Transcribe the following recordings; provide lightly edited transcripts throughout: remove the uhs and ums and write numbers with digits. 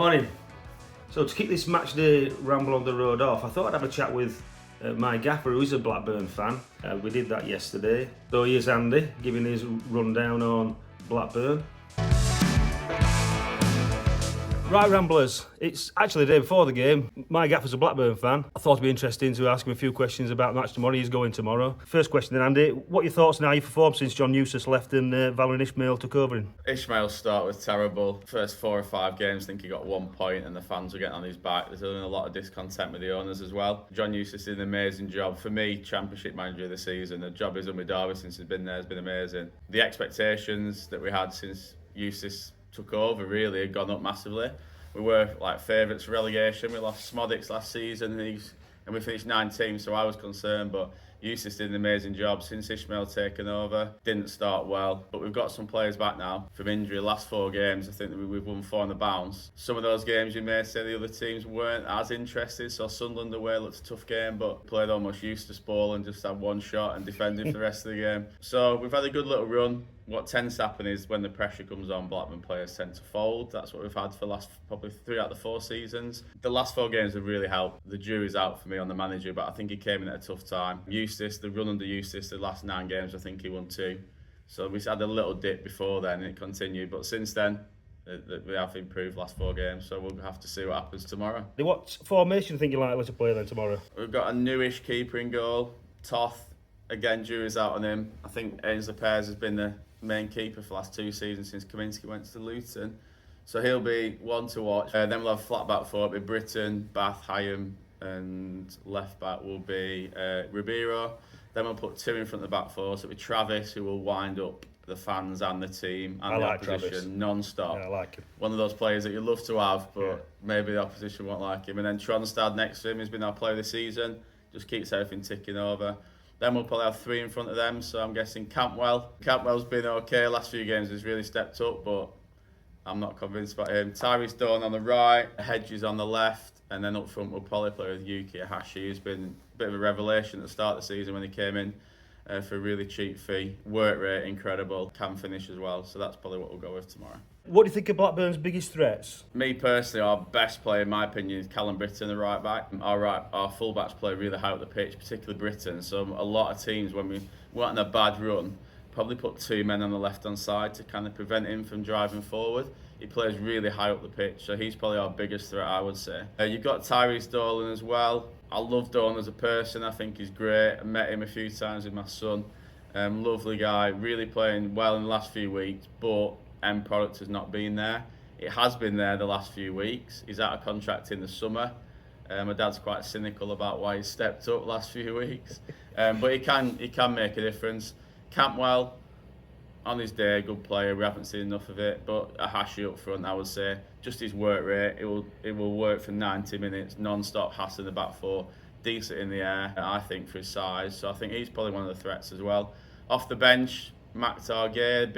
Morning. So to kick this match day ramble on the road off, I thought I'd have a chat with my gaffer, who is a Blackburn fan. We did that yesterday. So here's Andy giving his rundown on Blackburn. Right, Ramblers, it's actually the day before the game. My gaffer's a Blackburn fan. I thought it'd be interesting to ask him a few questions about the match tomorrow. He's going tomorrow. First question then, Andy. What are your thoughts on how you performed since John Eustace left and Valérien Ismaël took over in? Ismaël's start was terrible. First 4 or 5 games, I think he got 1 point and the fans were getting on his back. There's been a lot of discontent with the owners as well. John Eustace did an amazing job. For me, Championship manager of the season. The job he's done with Derby since he's been there has been amazing. The expectations that we had since Eustace took over really had gone up massively. We were like favourites for relegation. We lost Smodics last season and we finished 19th, so I was concerned, but Eustace did an amazing job since Ismaël taken over. Didn't start well, but we've got some players back now from injury. Last 4 games, I think that we've won 4 on the bounce. Some of those games you may say the other teams weren't as interested, so Sunderland away looked a tough game, but played almost Eustace ball and just had 1 shot and defended for the rest of the game. So we've had a good little run. What tends to happen is when the pressure comes on, Blackburn players tend to fold. That's what we've had for the last probably 3 out of the 4 seasons. The last 4 games have really helped. The jury's out for me on the manager, but I think he came in at a tough time. Eustace, the run under Eustace, the last 9 games, I think he won 2. So we had a little dip before then and it continued, but since then, we have improved last 4 games, so we'll have to see what happens tomorrow. What formation do you think you're likely to play then tomorrow? We've got a newish keeper in goal, Toth. Again, jury's out on him. I think Ainsley Pears has been the main keeper for the last 2 seasons since Kaminski went to Luton. So he'll be one to watch. Then we'll have flat back 4, it'll be Britton, Bath, Hyam, and left back will be Ribeiro. Then we'll put 2 in front of the back 4, so it'll be Travis, who will wind up the fans and the team and the opposition non-stop. Yeah, I like him. One of those players that you love to have, but maybe the opposition won't like him. And then Tronstad next to him, he's been our player of the season, just keeps everything ticking over. Then we'll probably have 3 in front of them, so I'm guessing Campbell. Campbell's been okay, last few games he's really stepped up, but I'm not convinced about him. Tyrese Dawn on the right, Hedges on the left, and then up front we'll probably play with Yuki Ahashi, who's been a bit of a revelation at the start of the season when he came in for a really cheap fee. Work rate incredible, can finish as well, so that's probably what we'll go with tomorrow. What do you think of Blackburn's biggest threats? Me personally, our best player in my opinion is Callum Britton, the right back. Our full backs play really high up the pitch, particularly Britton. So a lot of teams, when we weren't in a bad run, probably put 2 men on the left hand side to kind of prevent him from driving forward. He plays really high up the pitch, so he's probably our biggest threat, I would say. You've got Tyrese Dolan as well. I love Dolan as a person. I think he's great. I met him a few times with my son. Lovely guy, really playing well in the last few weeks, but end product has not been there. It has been there the last few weeks. He's out of contract in the summer. My dad's quite cynical about why he's stepped up the last few weeks, but he can make a difference. Campbell, on his day, good player. We haven't seen enough of it, but Ahashi up front, I would say, just his work rate. It will work for 90 minutes non-stop. Hass in the back 4, decent in the air, I think, for his size. So I think he's probably one of the threats as well. Off the bench, Mac Targay,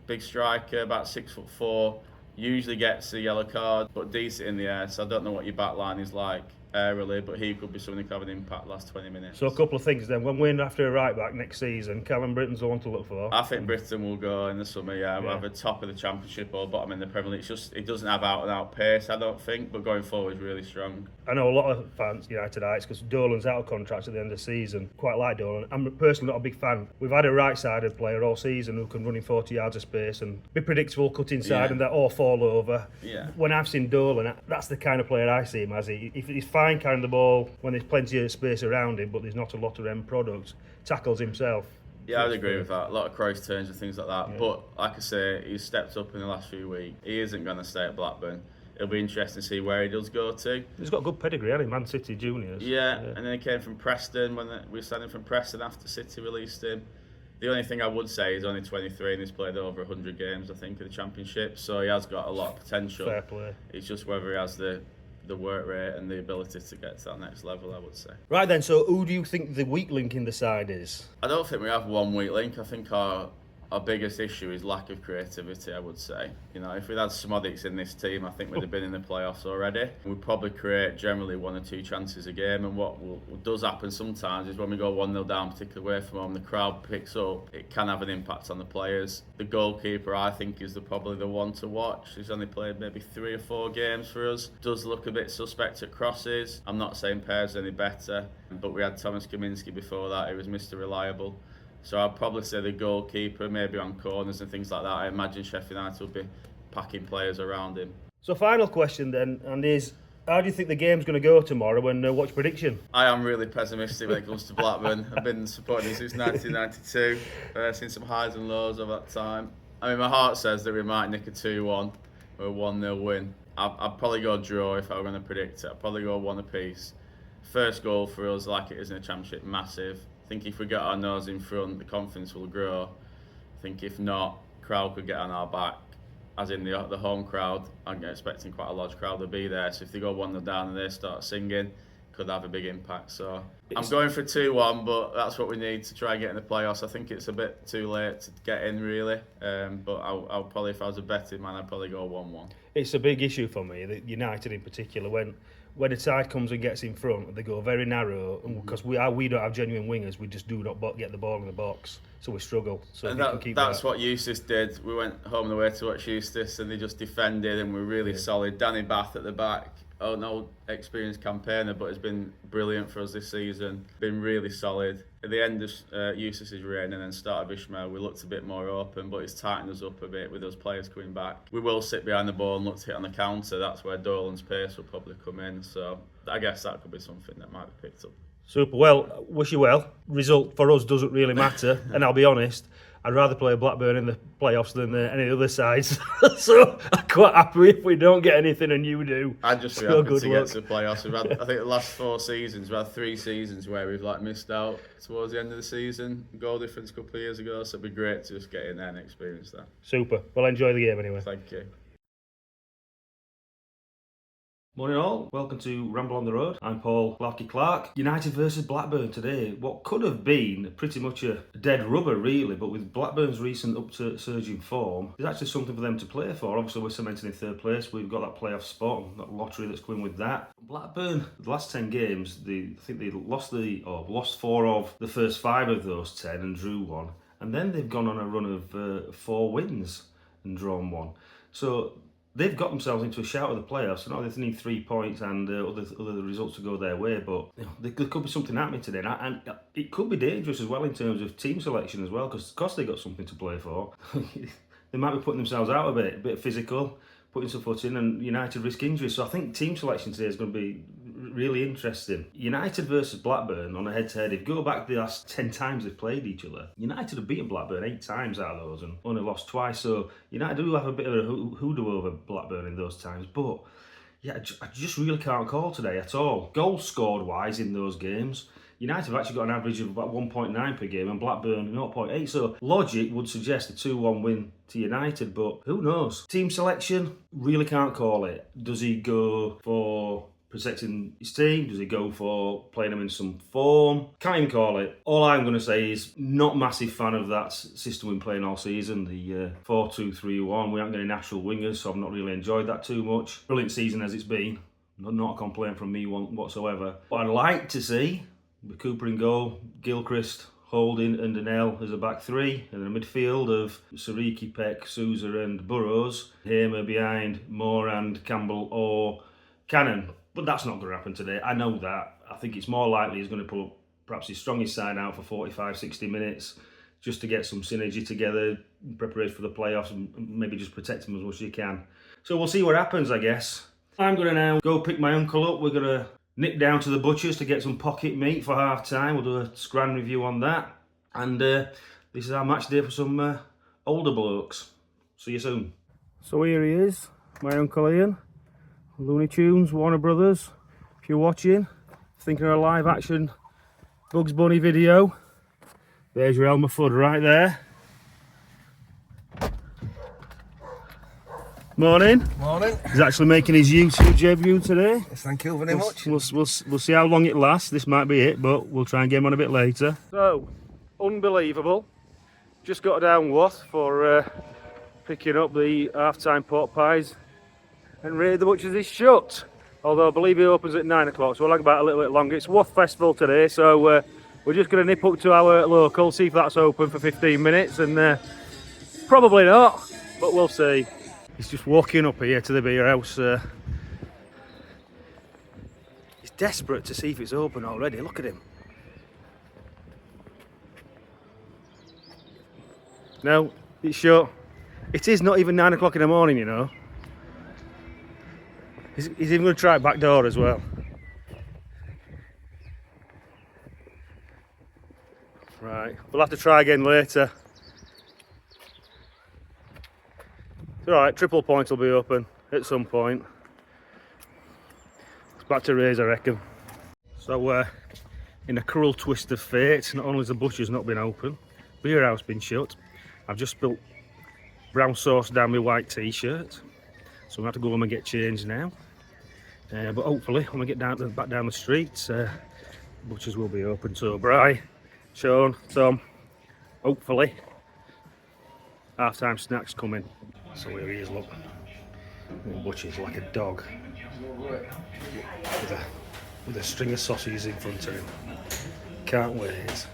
big striker, about 6'4", usually gets a yellow card, but decent in the air. So I don't know what your back line is like aerially, but he could be someone who could have an impact last 20 minutes. So a couple of things then. When we're after a right back next season, Callum Britton's the one to look for. I think Britton will go in the summer, We'll have a top of the Championship or bottom in the Premier League. It's just, it doesn't have out-and-out pace, I don't think, but going forward is really strong. I know a lot of fans, Unitedites, because Dolan's out of contract at the end of the season. Quite like Dolan. I'm personally not a big fan. We've had a right-sided player all season who can run in 40 yards of space and be predictable, cut inside and that, or fall over. Yeah. When I've seen Dolan, that's the kind of player I see him as. If he's fine carrying the ball when there's plenty of space around him, but there's not a lot of end products, tackles himself. Yeah, I would agree with that. A lot of cross turns and things like that. Yeah. But like I say, he's stepped up in the last few weeks. He isn't going to stay at Blackburn. It'll be interesting to see where he does go to. He's got a good pedigree, hasn't he? Man City Juniors. Yeah, and then he came from Preston when we signed him from Preston after City released him. The only thing I would say is only 23 and he's played over 100 games, I think, in the Championship. So he has got a lot of potential. Fair play. It's just whether he has the work rate and the ability to get to that next level, I would say. Right then, so who do you think the weak link in the side is? I don't think we have one weak link. I think our our biggest issue is lack of creativity, I would say. You know, if we'd had Smodics in this team, I think we'd have been in the playoffs already. We'd probably create generally 1 or 2 chances a game, and what does happen sometimes is when we go 1-0 down, particularly away from home, the crowd picks up. It can have an impact on the players. The goalkeeper, I think, is probably the one to watch. He's only played maybe 3 or 4 games for us. Does look a bit suspect at crosses. I'm not saying Pear's any better, but we had Thomas Kaminski before that. He was Mr. Reliable. So I'd probably say the goalkeeper, maybe on corners and things like that. I imagine Sheffield United will be packing players around him. So final question then, and is, how do you think the game's going to go tomorrow, and what's your prediction? I am really pessimistic when it comes to Blackburn. I've been supporting them since 1992, seen some highs and lows over that time. I mean, my heart says that we might nick a 2-1 or a 1-0 win. I'd probably go draw if I were going to predict it. I'd probably go 1 apiece. First goal for us, like it is in a championship, massive. I think if we get our nose in front, the confidence will grow. I think if not, crowd could get on our back. As in the home crowd, I'm expecting quite a large crowd to be there. So if they go 1-0 down and they start singing, could have a big impact. So I'm going for 2-1, but that's what we need to try and get in the playoffs. I think it's a bit too late to get in, really. But I'll probably, if I was a betting man, I'd probably go 1-1. It's a big issue for me, that United in particular, when a side comes and gets in front, they go very narrow, because we don't have genuine wingers. We just do not get the ball in the box, so we struggle. So and that's what Eustace did. We went home and away to watch Eustace, and they just defended and were really solid. Danny Bath at the back, an old experienced campaigner, but has been brilliant for us this season. Been really solid. At the end of Eustace's reign and then start of Ishmael, we looked a bit more open, but it's tightened us up a bit with those players coming back. We will sit behind the ball and look to hit on the counter. That's where Dolan's pace will probably come in. So I guess that could be something that might be picked up. Super. Well, wish you well. Result for us doesn't really matter, and I'll be honest, I'd rather play Blackburn in the playoffs than any other sides. So I'm quite happy if we don't get anything and you do. I'd just be happy to get to the playoffs. We've had, I think the last 4 seasons, we've had 3 seasons where we've missed out towards the end of the season. Goal difference a couple of years ago, so it'd be great to just get in there and experience that. Super. Well, enjoy the game anyway. Thank you. Morning all, welcome to Ramble on the Road. I'm Paul Clarky. United versus Blackburn today. What could have been pretty much a dead rubber really, but with Blackburn's recent upsurging form, there's actually something for them to play for. Obviously we're cemented in 3rd place, we've got that playoff spot, that lottery that's coming with that. Blackburn, the last 10 games, I think they lost 4 of the first 5 of those 10 and drew 1. And then they've gone on a run of 4 wins and drawn 1. So they've got themselves into a shout of the playoffs. So now they need 3 points and other results to go their way. But there could be something happening today, and it could be dangerous as well in terms of team selection as well, because they got something to play for. They might be putting themselves out a bit physical, putting some foot in, and United risk injury. So I think team selection today is going to be really interesting. United versus Blackburn on a head-to-head. If you go back the last 10 times they've played each other, United have beaten Blackburn 8 times out of those and only lost twice. So United do have a bit of a hoodoo over Blackburn in those times. But yeah, I just really can't call today at all. Goals scored wise in those games, United have actually got an average of about 1.9 per game and Blackburn 0.8. So logic would suggest a 2-1 win to United, but who knows? Team selection, really can't call it. Does he go for protecting his team? Does he go for playing them in some form? Can't even call it. All I'm going to say is not massive fan of that system we've been playing all season, the 4-2-3-1. We haven't got any natural wingers, so I've not really enjoyed that too much. Brilliant season as it's been. Not a complaint from me whatsoever. What I'd like to see, with Cooper in goal, Gilchrist, Holding and Donnell as a back 3, and then a midfield of Sariki, Peck, Sousa and Burrows. Hamer behind Moore and Campbell or Cannon. But that's not going to happen today. I know that. I think it's more likely he's going to put perhaps his strongest side out for 45, 60 minutes just to get some synergy together, preparation for the playoffs, and maybe just protect him as much as you can. So we'll see what happens, I guess. I'm going to now go pick my uncle up. We're going to nip down to the butcher's to get some pocket meat for half time. We'll do a scran review on that. And this is our match day for some older blokes. See you soon. So here he is, my Uncle Ian. Looney Tunes, Warner Brothers. If you're watching, thinking of a live action Bugs Bunny video, there's your Elmer Fudd right there. Morning. Morning. He's actually making his YouTube debut today. Yes, thank you very much. We'll see how long it lasts. This might be it, but we'll try and get him on a bit later. So, unbelievable. Just got down Wath for picking up the half-time pork pies, and really the butcher's is shut. Although I believe it opens at 9 o'clock, so we'll hang about a little bit longer. It's Wath Festival today, so we're just going to nip up to our local, see if that's open for 15 minutes, and probably not, but we'll see. He's just walking up here to the beer house. He's desperate to see if it's open already. Look at him. No, it's shut. It is not even 9 o'clock in the morning, you know. He's even going to try it back door as well. Right, we'll have to try again later. It's alright, Triple Point will be open at some point. It's back to raise, I reckon. So, in a cruel twist of fate, not only has the butcher's not been open, beer house been shut. I've just spilt brown sauce down my white t-shirt, so I'm going to have to go home and get changed now. But hopefully, when we get back down the streets, butchers will be open. So, Bri, Sean, Tom, hopefully, half-time snacks coming. So here he is, look. The butcher's like a dog with a string of sausages in front of him. Can't wait.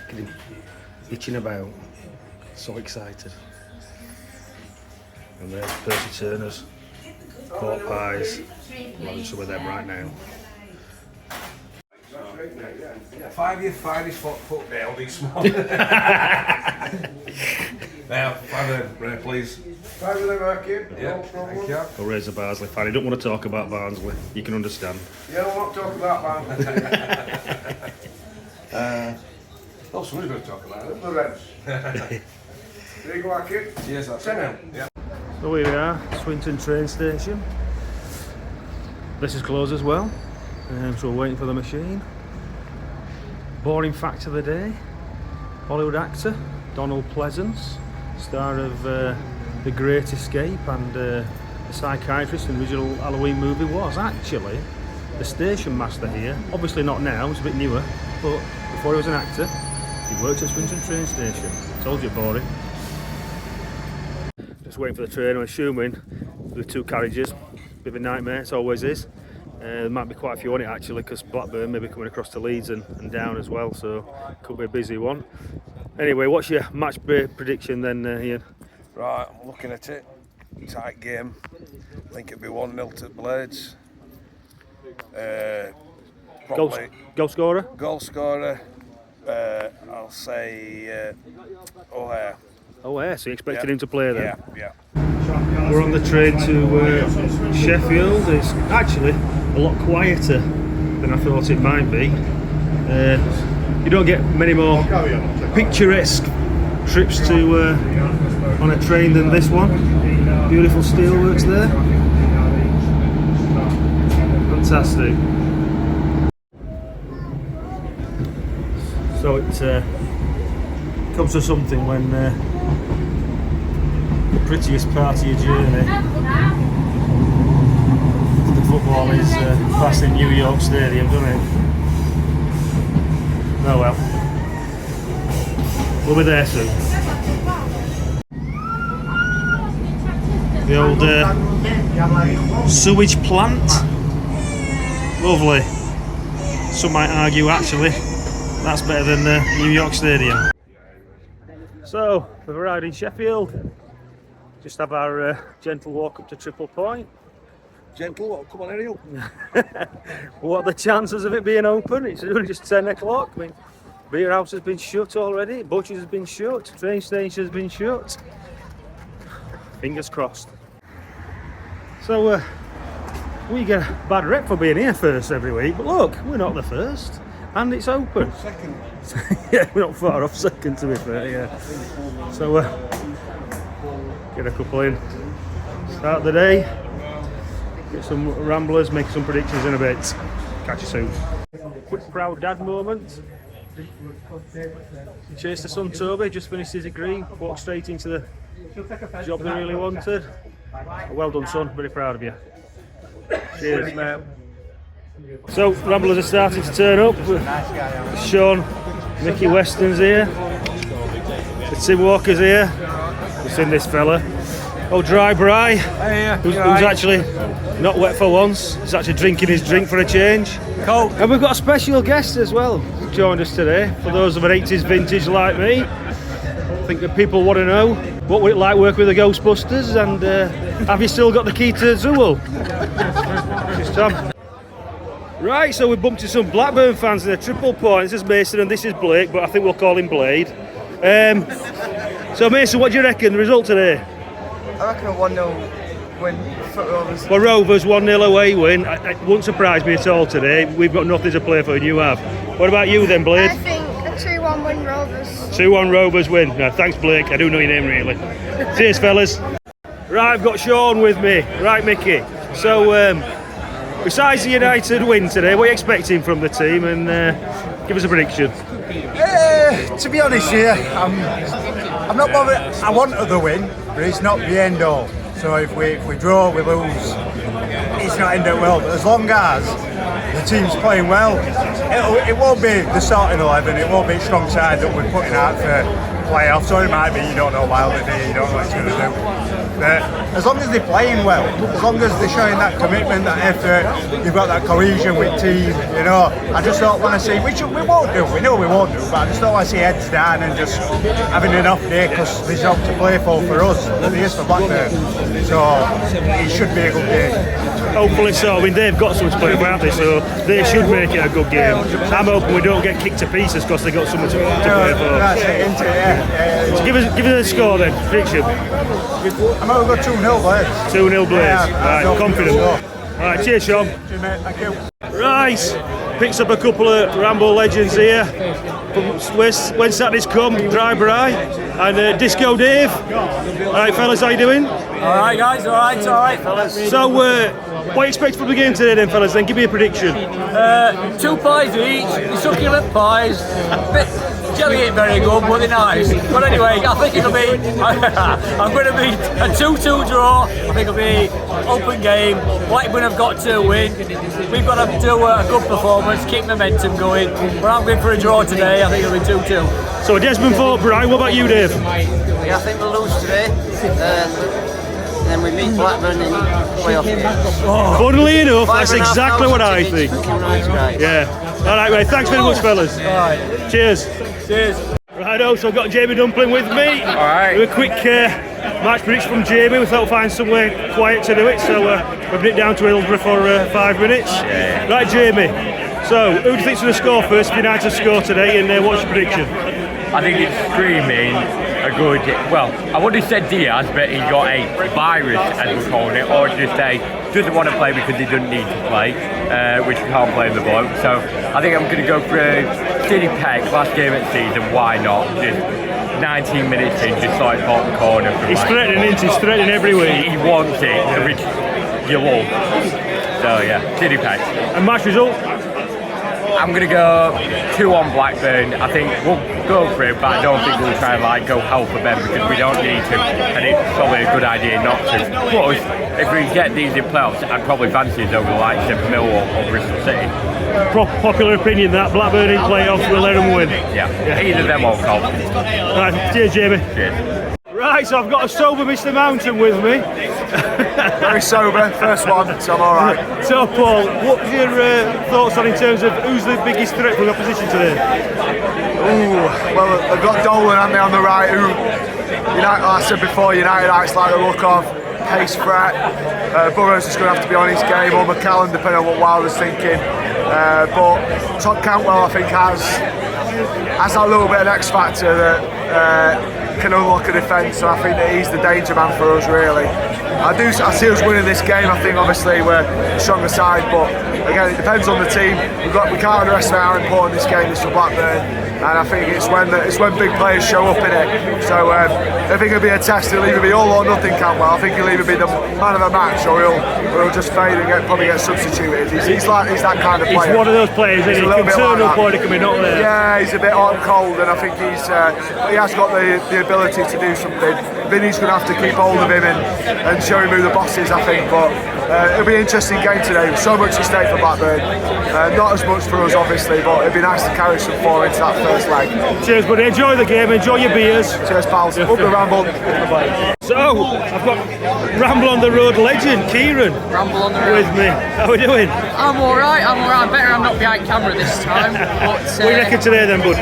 Look at him itching about. So excited. And there's Percy Turner's pork pies. I'm having some of them right now. 5 year finest foot nail this morning. Now, 5 of them, please. 5 of them, Marky. Yeah, No problem. thank you. I'll raise a Barnsley fan. I don't want to talk about Barnsley. You can understand. Yeah, we'll not talk about that. Oh, somebody's going to talk about it. The Reds. There you go, Marky. Cheers, that's 10 it. Yeah. So here we are, Swinton train station. This is closed as well, so we're waiting for the machine. Boring fact of the day: Hollywood actor Donald Pleasance, star of The Great Escape and the psychiatrist in the original Halloween movie, was actually the station master here. Obviously not now, it's a bit newer, but before he was an actor, he worked at Swinton train station. Told you, boring. Just waiting for the train. I'm assuming with 2 carriages, bit of a nightmare, it always is. There might be quite a few on it actually, because Blackburn may be coming across to Leeds and down as well, so could be a busy one. Anyway, what's your match prediction then, Ian? Right, I'm looking at it. Tight game. I think it'll be 1-0 to Blades. Goal scorer? Goal scorer. I'll say O'Hare. Oh yeah, so you expected him to play then? Yeah. We're on the train to Sheffield. It's actually a lot quieter than I thought it might be. You don't get many more picturesque trips to on a train than this one. Beautiful steelworks there. Fantastic. So it comes to something when the prettiest part of your journey, the football, is passing New York Stadium, doesn't it? Oh well, we'll be there soon. The old sewage plant, lovely. Some might argue actually that's better than New York Stadium. So we've arrived in Sheffield. Just have our gentle walk up to Triple Point. Gentle walk, come on, Ariel. What are the chances of it being open? It's only just 10 o'clock. I mean, beer house has been shut already, butchers has been shut, train station has been shut. Fingers crossed. So we get a bad rep for being here first every week, but look, we're not the first, and it's open. Second. Yeah, we're not far off second, to be fair, yeah. So get a couple in, start the day, get some ramblers, make some predictions in a bit. Catch you soon. Quick proud dad moment. Cheers to son Toby, just finished his degree, walked straight into the job they really wanted. Well done, son, very proud of you. Cheers, mate. So, ramblers are starting to turn up. Sean, Mickey Weston's here. Tim Walker's here. We've seen this fella. Oh, Dry Bry, who's actually not wet for once. He's actually drinking his drink for a change. Cool. And we've got a special guest as well who's joined us today. For those of an 80s vintage like me, I think that people want to know what would it like working with the Ghostbusters, and have you still got the key to Zool? This is Tom. Right, so we bumped into some Blackburn fans in a triple point. This is Mason and this is Blake, but I think we'll call him Blade. So Mason, what do you reckon the result today? I reckon a 1-0 win for Rovers. Well, Rovers 1-0 away win. It wouldn't surprise me at all today. We've got nothing to play for and you have. What about you then, Blade? I think a 2-1 win Rovers. 2-1 Rovers win. No, thanks Blake, I do know your name really. Cheers fellas. Right, I've got Sean with me. Right, Mickey. So, besides the United win today, what are you expecting from the team, and give us a prediction? To be honest here, I'm not bothered. I want the win, but it's not the end all. So if we draw, we lose, it's not end up well. But as long as the team's playing well, it won't be the starting 11, it won't be a strong side that we're putting out for playoffs. Or it might be, you don't know Wilder, you don't know what it's going to do. But as long as they're playing well, as long as they're showing that commitment, that effort, you've got that cohesion with team, you know, I just don't want to see, which we won't do, we know we won't do, but I just don't want to see heads down and just having an off day because there's job to play for us, there is for Blackburn. So it should be a good game. Hopefully so. I mean, they've got something to play for, haven't they? So they should make it a good game. I'm hoping we don't get kicked to pieces because they've got something to play for. That's it, isn't it? Yeah. So give us a score then, prediction. I'm going to go 2-0 Blades. 2-0 Blades. Yeah, right, confident. All Right, cheers Sean. Cheers mate, thank you. Right, picks up a couple of Ramble legends here. When Saturday's come, Dry Bry and Disco Dave. Alright fellas, how you doing? Alright guys, alright fellas. So, what do you expect from the game today then fellas? Then give me a prediction. 2 pies each, the succulent pies. Jelly ain't very good, but they're nice. But anyway, I think it'll be, I'm going to be a 2-2 draw. I think it'll be open game. Blackburn have got to win. We've got to do a good performance, keep momentum going. But I'm going for a draw today. I think it'll be 2-2. So Desmond fought Brian, what about you Dave? Yeah, I think we'll lose today. Then we meet Blackburn in playoff game. Funnily enough, that's exactly what I think. Yeah. Alright mate, thanks very much fellas. Alright. Cheers. Cheers. Righto, so I've got Jamie Dumpling with me. Alright. Do a quick match prediction from Jamie. We thought we'd find somewhere quiet to do it, so we've been down to Hillsborough for 5 minutes. Yeah. Right Jamie, so who do you think's going to score first if United score today, and what's your prediction? I think it's screaming a good, well, I would have said Diaz, but he got a virus, as we're calling it, or just doesn't want to play because he doesn't need to play, which we can't blame the bloke. So I think I'm going to go for City Peck, last game of the season, why not? Just 19 minutes in, just like bottom corner. He's threatening, isn't he? He's threatening every week. He wants it, which you love. So yeah, City Peck. And match result? I'm going to go 2-1 Blackburn. I think we'll go for it, but I don't think we'll try and go help for them because we don't need to, and it's probably a good idea not to. Plus, if we get these in playoffs, I'd probably fancy us over the likes of Millwall or Bristol City. Popular opinion that Blackburn in playoffs will let them win. Yeah. Either them or Col. Right, cheers Jamie. Cheers. Right, so I've got a sober Mr. Mountain with me. Very sober, first one, so I'm alright. So Paul, what's your thoughts on in terms of who's the biggest threat from the opposition today? Ooh, well, they've got Dolan and me on the right, who, United, like I said before, United like the look of, pace threat. Burrows is going to have to be on his game, or McCallum, depending on what Wilder's thinking. But Todd Cantwell, I think, has that little bit of X factor that can unlock a defence, so I think that he's the danger man for us really. I see us winning this game. I think obviously we're a stronger side, but again it depends on the team. We can't underestimate how important this game is for Blackburn, and I think it's when big players show up in it. So I think it'll be a test. It'll either be all or nothing, Cantwell. I think he'll either be the man of the match, or he'll just fade and probably get substituted. He's that kind of player. He's one of those players, isn't he? He can turn up or he can be not there. Yeah, he's a bit hot and cold, and I think he has got the ability to do something. Vinny's going to have to keep hold of him and show him who the boss is, I think. But It'll be an interesting game today. So much at stake for Blackburn. Not as much for us, obviously, but it'd be nice to carry some forward into that first leg. Cheers, buddy. Enjoy the game. Enjoy your beers. Cheers, pals. Up the Ramble. So, I've got Ramble on the Road legend, Kieran, Ramble on the road. with me. How are we doing? I'm alright. Better I'm not behind camera this time. But What do you reckon today then, bud?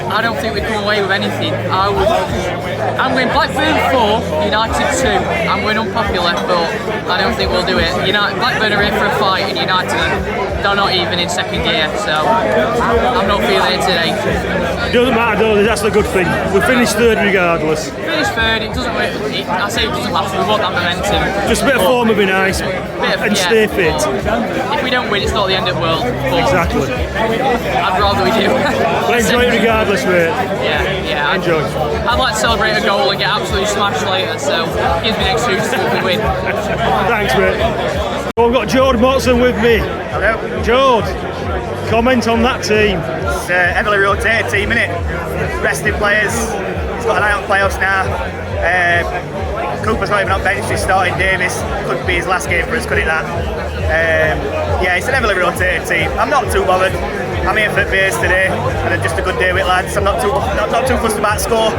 I don't think we come away with anything. I'm going Blackburn 4, United 2. I'm going unpopular, but I don't think we'll do it. Blackburn are in for a fight, and United they're not even in second gear, so I'm not feeling it today. Doesn't matter, though. That's the good thing. We finished third regardless. Finish third. It doesn't. I say it doesn't matter. We want that momentum. Just a bit of form would be nice, and stay fit. If we don't win, it's not the end of the world. But Exactly. I'd rather we do. But enjoy it regardless, mate. Yeah. Enjoy. I'd like to celebrate a goal and get absolutely smashed later, so it gives me an excuse to win. Thanks, mate. Well, I've got Jord Motson with me. Hello. Jord, comment on that team. It's a heavily rotated team, innit? Rested players. He's got an eye on playoffs now. Cooper's not even on bench, he's starting Davis. Could be his last game for us, could it that? Yeah, it's an heavily rotated team. I'm not too bothered. I'm here for beers today, and it's just a good day with lads. I'm not too fussed about score.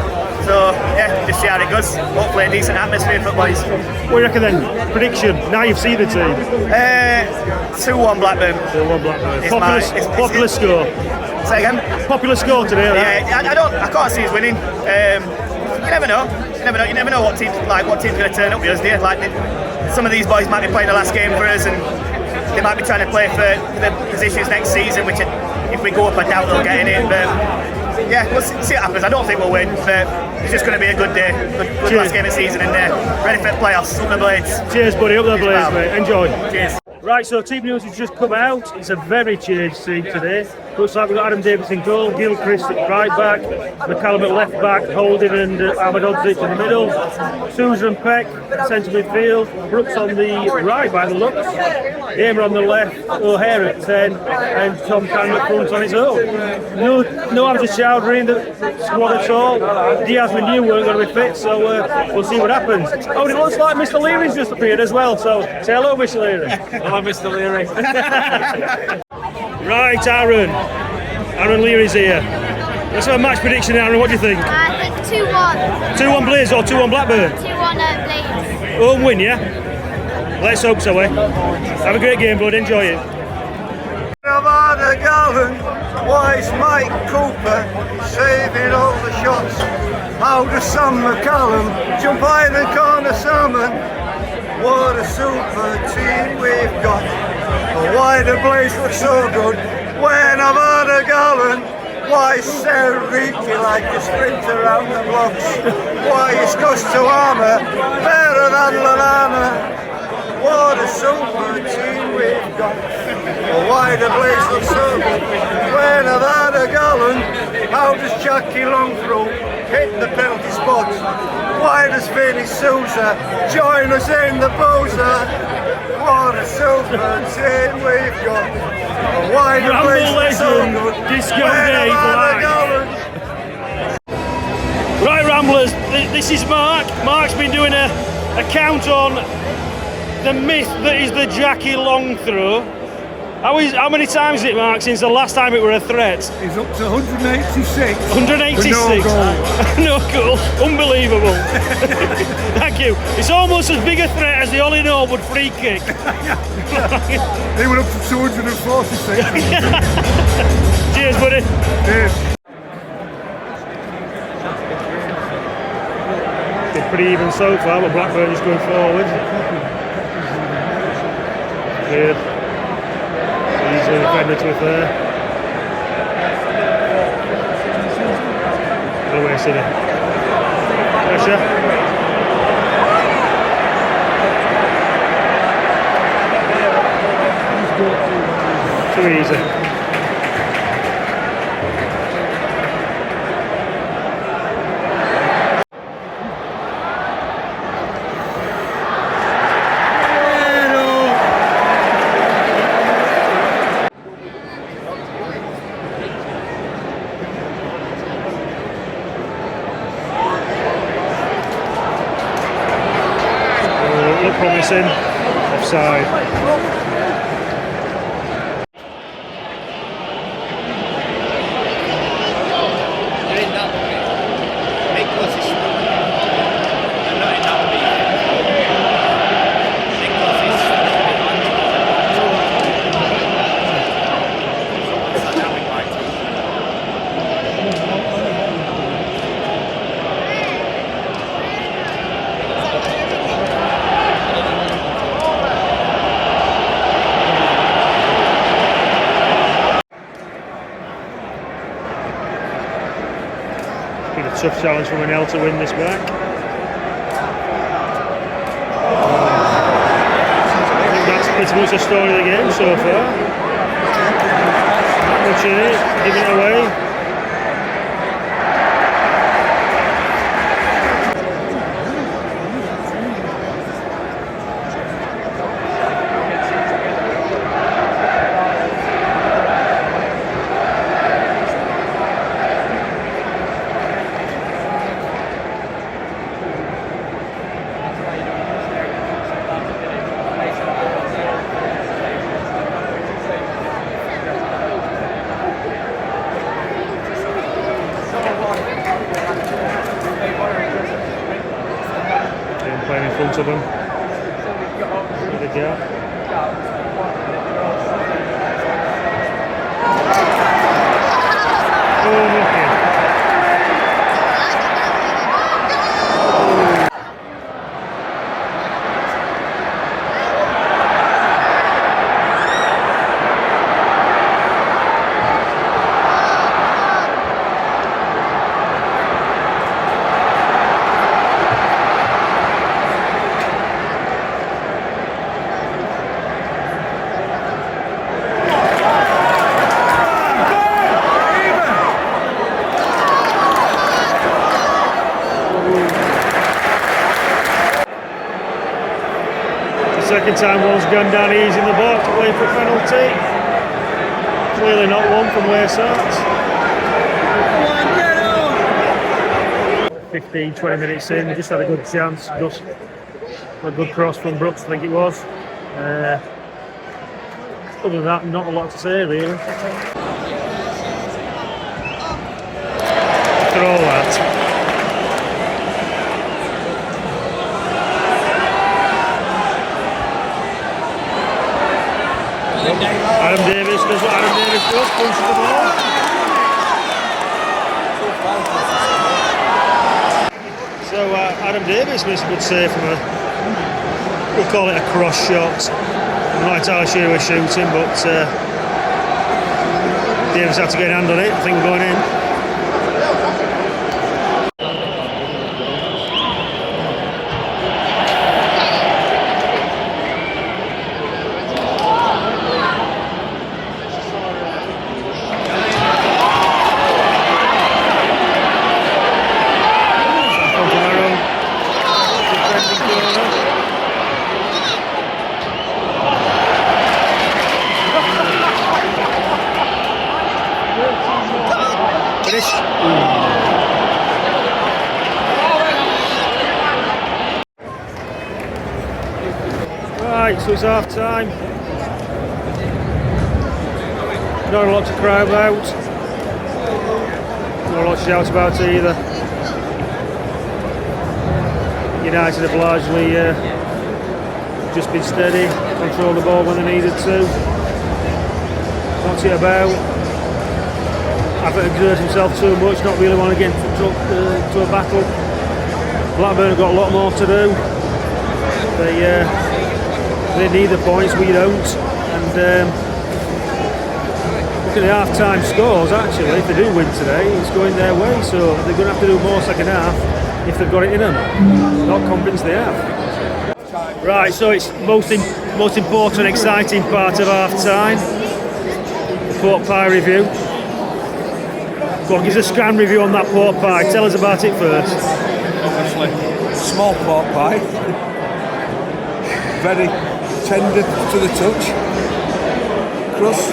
So yeah, just see how it goes. Hopefully a decent atmosphere for boys. What do you reckon then? Prediction, now you've seen the team. 2-1 Blackburn. 2-1 Blackburn. It's Popular score. Say again? Popular score today, right? Yeah, I can't see us winning. You never know. You never know what team's going to turn up with us, do you? Like, some of these boys might be playing the last game for us, and they might be trying to play for the positions next season, which if we go up, I doubt they'll get in it. But yeah, we'll see what happens. I don't think we'll win, but it's just going to be a good day. Good last game of the season, and ready for the playoffs. Up the Blades. Cheers, buddy. Up the Blades, mate. Enjoy. Cheers. Right, so team news has just come out. It's a very changed team today. Looks like we've got Adam Davis in goal, Gilchrist at right back, McCallum at left back, Holding and Ahmed Odzic in the middle, Sousa and Peck centre midfield, Brooks on the right by the looks, Amer on the left, O'Hare at 10, and Tom Cannon up front on his own. No Hamza Chowdhury in the squad at all. Diaz we knew weren't going to be fit, so we'll see what happens. Oh, and it looks like Mr. Leary's just appeared as well, so say hello, Mr. Leary. Hello, Mr. Leary. Right, Aaron Leary's here. Let's have a match prediction, Aaron. What do you think? I think 2-1. 2-1 Blazers or 2-1 Blackburn? 2-1 Blades. Home win, yeah? Let's hope so, eh? Have a great game, bud. Enjoy it. I've had a gallon. Why is Mike Cooper saving all the shots? How does Sam McCallum jump higher than corner salmon? What a super team we've got. Why the Blaze look so good when I've had a gallon? Why is Sarah Reeky like a sprinter around the blocks? Why is Gus to armour better than Lallana? What a super team we've got. Why the Blaze look so good when I've had a gallon? How does Jackie Longthrow hit the penalty spot? Why does Vinny Sousa join us in the boozer? What a super team we've got. Why the Blaze look so good Disco when Day I've had a live. gallon? Right, Ramblers, this is Mark. Mark's been doing a count on the myth that is the Jackie Longthrow. How many times is it, Mark, since the last time it were a threat? He's up to 186. 186. No goal. No goal. Unbelievable. Thank you. It's almost as big a threat as the Ollie Norwood free kick. They were up to 246. Cheers, buddy. Cheers. It's pretty even so far, but Blackburn is going forward. Here. He's a defender to a fair. Good away, City. Pressure. Too easy. Promising. Offside. Been a tough challenge from Manel to win this back. I think that's pretty much the story of the game so far. Not much in it, giving it away. Playing in front of them. With the gap. Oh, lucky. Second time one's gone down easy in the box, playing for a penalty. Clearly not one from Wayside. 15-20 minutes in, just had a good chance. Just a good cross from Brooks, I think it was. Other than that, not a lot to say really. After all that. Adam Davis does what Adam Davis does, punches the ball. So Adam Davis makes a good save from a, we'll call it a cross shot. I'm not entirely sure he was shooting, but Davis had to get a hand on it, I think going in. Right, so it's half time. Not a lot to cry about. Not a lot to shout about either. United have largely just been steady, controlled the ball when they needed to. What's it about? Haven't exerted himself too much, not really want to get into a battle. Blackburn have got a lot more to do. They need the points, we don't. And look at the half-time scores actually, if they do win today, it's going their way. So they're going to have to do more second half if they've got it in them. Not convinced they have. Right, so it's most important, exciting part of half-time. The pork pie review. Go on, give us a scan review on that pork pie. Tell us about it first. Obviously, small pork pie. Very tender to the touch. Crust.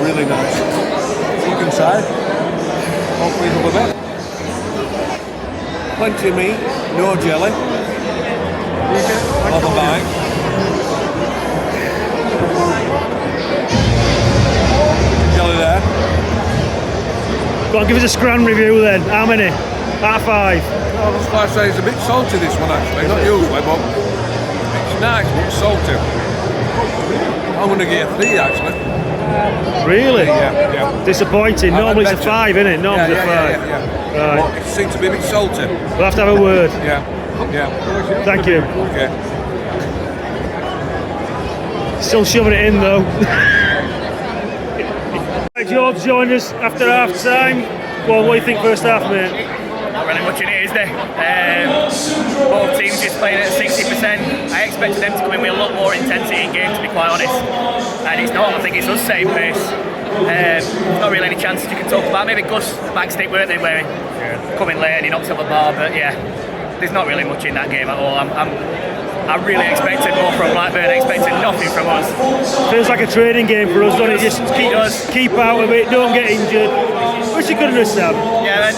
Really nice. Look inside. Hopefully you'll love it. Plenty of meat, no jelly. On the bike. Nearly there. Go on, give us a scran review then. How many? Out of 5. Well, that's why I say it's a bit salty, this one actually. Not usually, but it's nice, but it's salty. I'm going to get a 3 actually. Really? Yeah. Disappointing. Normally it's a 5, isn't it? Normally it's a 5. Yeah. Right. But it seems to be a bit salty. We'll have to have a word. Yeah. Thank you. Okay. Still shoving it in though. George joined us after half time. Go on, what do you think first half, mate? Not really much in it, is there? Both teams just playing at 60%. I expected them to come in with a lot more intensity in game, to be quite honest. And it's not. I think it's us same pace. Not really any chances you can talk about. Maybe Gus backstick, weren't they, where he come in late and he knocked up the bar. But yeah, there's not really much in that game at all. I really expected more from Blackburn. I expected nothing from us. Feels like a training game for us, doesn't it? Just keep out of it, don't get injured. Which you couldn't understand. Yeah, and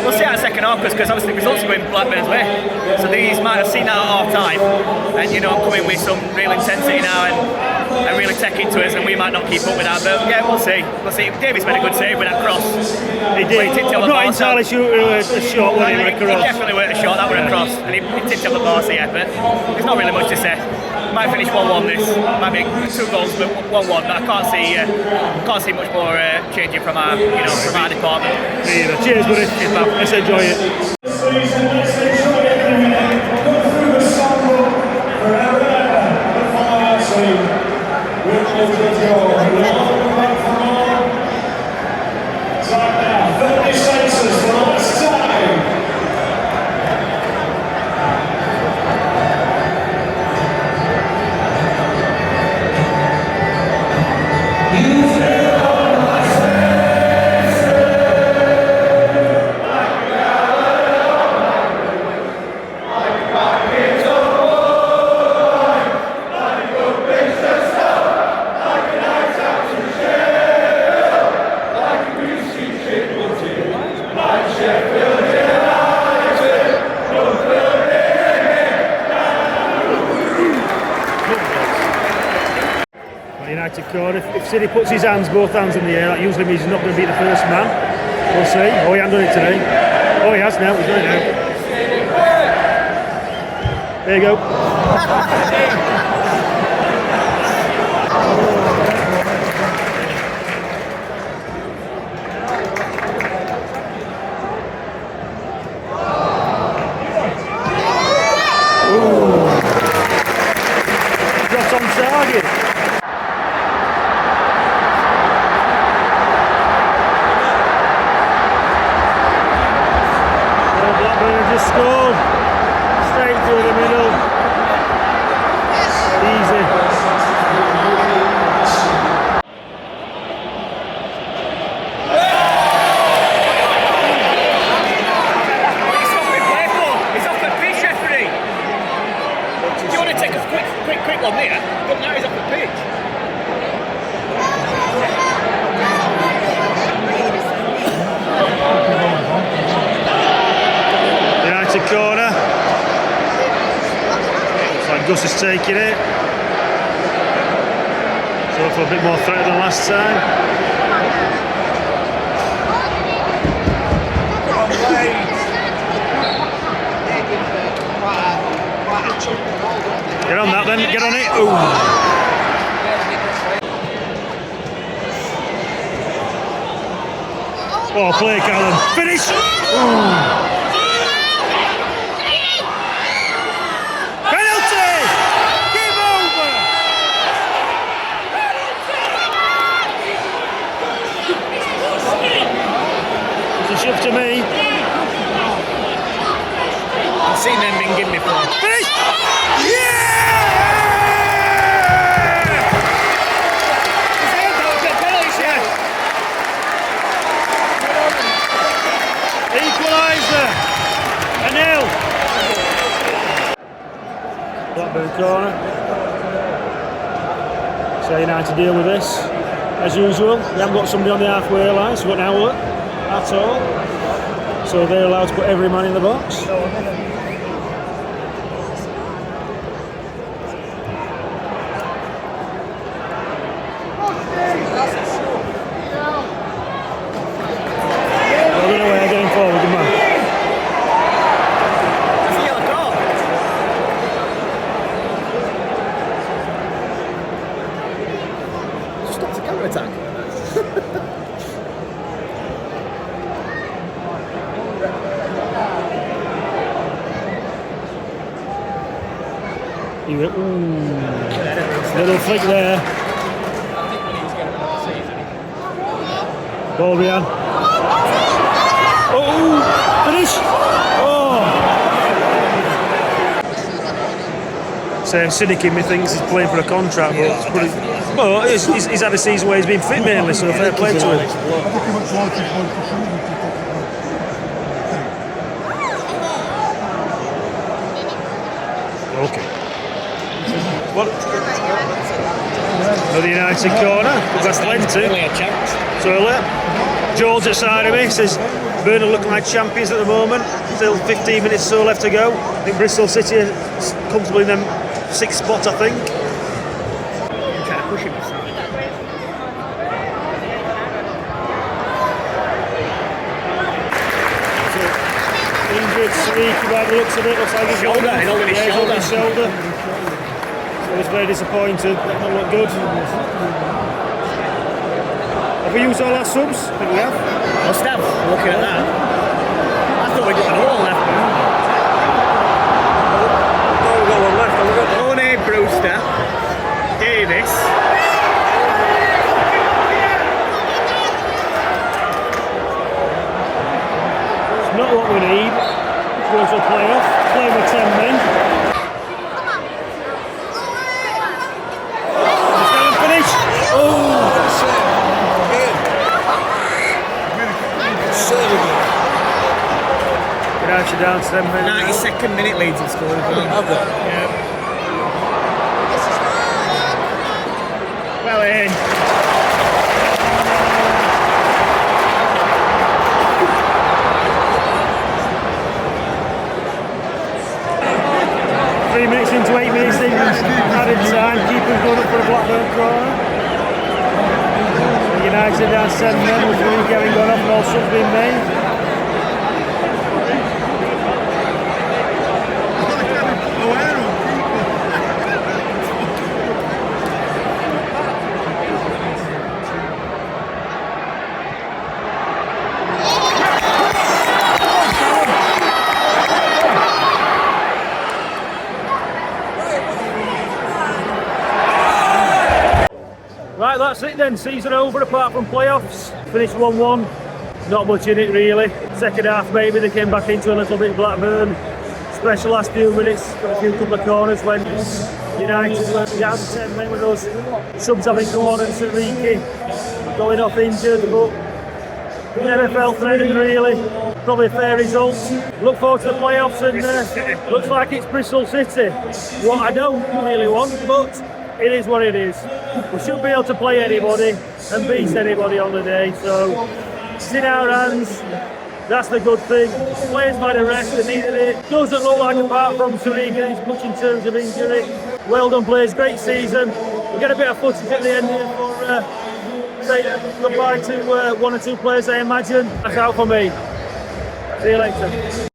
we'll see how the second half goes, because obviously the results are going Blackburn's way. So these might have seen that at half time, and you know, coming with some real intensity now and really taking to us, and we might not keep up with that. But yeah, we'll see. We'll see. Davis made a good save with that cross. He did. I'm not entirely sure it was a shot, was it? He definitely weren't a shot. That was a cross, and he tipped up the bar. So yeah, but there's not really much to say. Might finish 1-1 this. Might be 2 goals, but 1-1. But I can't see much more changing from our department. Cheers, buddy. Cheers, pal. Let's enjoy it. United corner. If City puts his both hands in the air, that usually means he's not going to be the first man. We'll see. Oh, he hasn't done it today. Oh, he has now. He's done it now. There you go. Shot on target. Scored straight through the middle. Easy. It's off the pitch, referee. Do you want to take a quick one there? But now he's off the pitch. Corner. Looks like Gus is taking it. So for a bit more threat than last time. Get on that then, get on it. Ooh. Oh, play Callum. Finish! Ooh. Up to me. I've seen them being given before. Finish! Yeah! Equaliser. 1-0. Blackburn corner. So United deal with this as usual. We haven't got somebody on the halfway line, so we've got an outlet at all. So they're allowed to put every man in the box. He went, ooh. Little flick there. Ball behind. Oh, finish. Oh. Same cynic in me thinks he's playing for a contract, but he's had a season where he's been fit mainly, so fair play to him. Okay. What? Another United corner. That's plenty. So George at side of me says Burnley looking like champions at the moment. Still 15 minutes or so left to go. I think Bristol City are comfortably in them 6 spots, I think. I'm trying to push him aside. Injured Sneaky by the looks of it. Looks like his shoulder. He's holding his shoulder. So he's very disappointed. That not look good. Have we used all our subs? I think we have. Must have, looking at that. I thought we got one left. Oh, we've got one left. Tony Brewster, Davis. It's not what we need. Going to a playoff. Playing with 10 men. Finish. Oh! Actually down 7 minutes. 92nd minute Leeds have scored as well. Have they? Yeah. Well in. Three minutes into 8 minutes in added time. Keeper's going up for a Blackburn corner. United down 7 men with Willie Gary going up and all subs being made. Right, that's it then. Season over apart from playoffs. Finished 1-1. Not much in it really. Second half maybe they came back into a little bit. Blackburn. Special last few minutes. Got a few couple of corners when United were down to 10 men with us. Subs having come on and Sariki going off injured, but the NFL threading really. Probably a fair result. Look forward to the playoffs and looks like it's Bristol City. What I don't really want, but it is what it is. We should be able to play anybody and beat anybody on the day, so it's in our hands. That's the good thing. Players might have rest, they needed it. Doesn't look like, apart from Sarika, he's much in terms of injury. Well done players, great season. We'll get a bit of footage at the end here for say goodbye to 1 or 2 players, I imagine. That's out for me. See you later.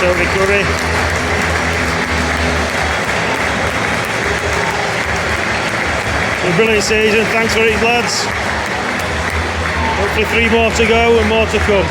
Tony Curry. A brilliant season, thanks for it lads. Hopefully 3 more to go and more to come.